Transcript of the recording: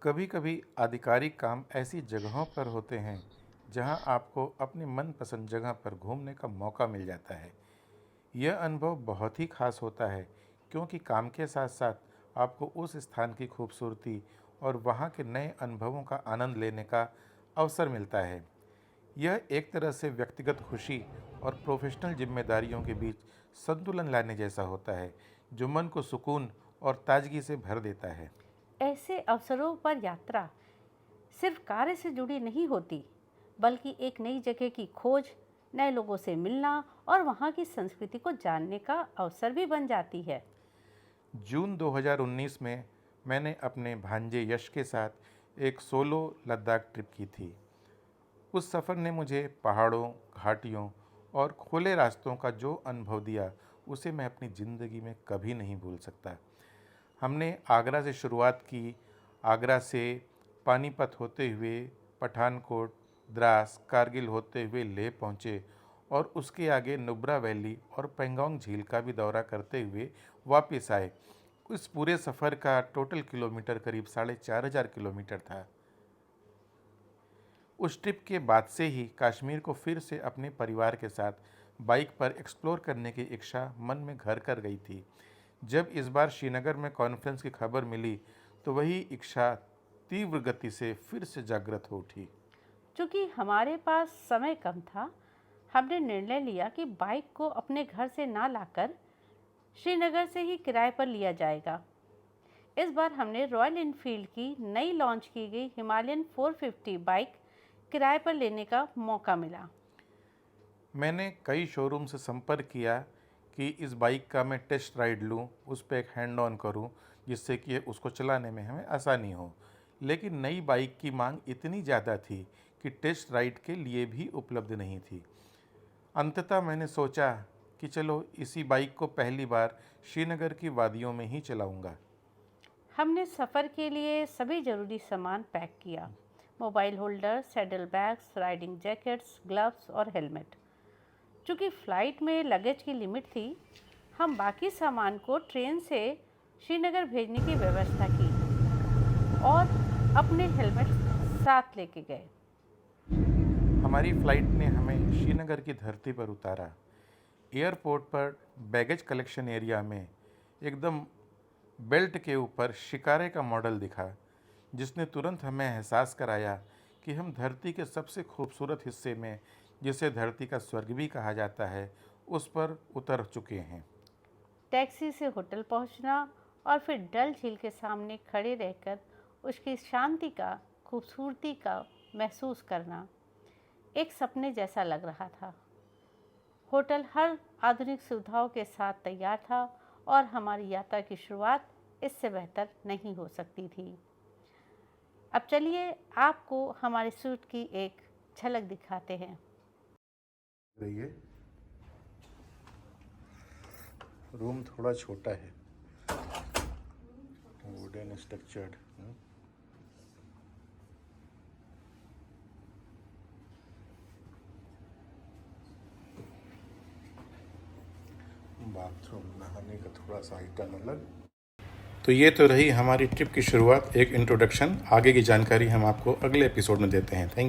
कभी कभी आधिकारिक काम ऐसी जगहों पर होते हैं जहां आपको अपनी मनपसंद जगह पर घूमने का मौका मिल जाता है। यह अनुभव बहुत ही खास होता है क्योंकि काम के साथ साथ आपको उस स्थान की खूबसूरती और वहां के नए अनुभवों का आनंद लेने का अवसर मिलता है। यह एक तरह से व्यक्तिगत खुशी और प्रोफेशनल जिम्मेदारियों के बीच संतुलन लाने जैसा होता है, जो मन को सुकून और ताजगी से भर देता है। ऐसे अवसरों पर यात्रा सिर्फ कार्य से जुड़ी नहीं होती, बल्कि एक नई जगह की खोज, नए लोगों से मिलना और वहाँ की संस्कृति को जानने का अवसर भी बन जाती है। जून 2019 में मैंने अपने भांजे यश के साथ एक सोलो लद्दाख ट्रिप की थी। उस सफ़र ने मुझे पहाड़ों, घाटियों और खुले रास्तों का जो अनुभव दिया, उसे मैं अपनी ज़िंदगी में कभी नहीं भूल सकता। हमने आगरा से शुरुआत की। आगरा से पानीपत होते हुए पठानकोट, द्रास, कारगिल होते हुए लेह पहुँचे और उसके आगे नुब्रा वैली और पेंगोंग झील का भी दौरा करते हुए वापस आए। इस पूरे सफ़र का टोटल किलोमीटर करीब 4,500 किलोमीटर था। उस ट्रिप के बाद से ही कश्मीर को फिर से अपने परिवार के साथ बाइक पर एक्सप्लोर करने की इच्छा मन में घर कर गई थी। जब इस बार श्रीनगर में कॉन्फ्रेंस की खबर मिली तो वही इच्छा तीव्र गति से फिर से जागृत हो उठी। चूँकि हमारे पास समय कम था, हमने निर्णय लिया कि बाइक को अपने घर से ना लाकर श्रीनगर से ही किराए पर लिया जाएगा। इस बार हमने रॉयल इनफील्ड की नई लॉन्च की गई हिमालयन 450 बाइक किराए पर लेने का मौका मिला। मैंने कई शोरूम से संपर्क किया कि इस बाइक का मैं टेस्ट राइड लूं, उस पर एक हैंड ऑन करूं, जिससे कि उसको चलाने में हमें आसानी हो। लेकिन नई बाइक की मांग इतनी ज़्यादा थी कि टेस्ट राइड के लिए भी उपलब्ध नहीं थी। अंततः मैंने सोचा कि चलो इसी बाइक को पहली बार श्रीनगर की वादियों में ही चलाऊंगा। हमने सफ़र के लिए सभी ज़रूरी सामान पैक किया: mobile holder, saddle bags, riding jackets, gloves और हेलमेट। चूँकि फ़्लाइट में लगेज की लिमिट थी, हम बाकी सामान को ट्रेन से श्रीनगर भेजने की व्यवस्था की और अपने हेलमेट साथ लेके गए। हमारी फ़्लाइट ने हमें श्रीनगर की धरती पर उतारा। एयरपोर्ट पर बैगेज कलेक्शन एरिया में एकदम बेल्ट के ऊपर शिकारे का मॉडल दिखा, जिसने तुरंत हमें एहसास कराया कि हम धरती के सबसे खूबसूरत हिस्से में, जिसे धरती का स्वर्ग भी कहा जाता है, उस पर उतर चुके हैं। टैक्सी से होटल पहुंचना और फिर डल झील के सामने खड़े रहकर उसकी शांति का, खूबसूरती का महसूस करना एक सपने जैसा लग रहा था। होटल हर आधुनिक सुविधाओं के साथ तैयार था और हमारी यात्रा की शुरुआत इससे बेहतर नहीं हो सकती थी। अब चलिए आपको हमारे सूट की एक झलक दिखाते हैं। रहिए, रूम थोड़ा छोटा है, वुडन स्ट्रक्चर्ड। बाथरूम, नहाने का थोड़ा सा आइटम अलग। तो ये तो रही हमारी ट्रिप की शुरुआत, एक इंट्रोडक्शन। आगे की जानकारी हम आपको अगले एपिसोड में देते हैं। Thank you.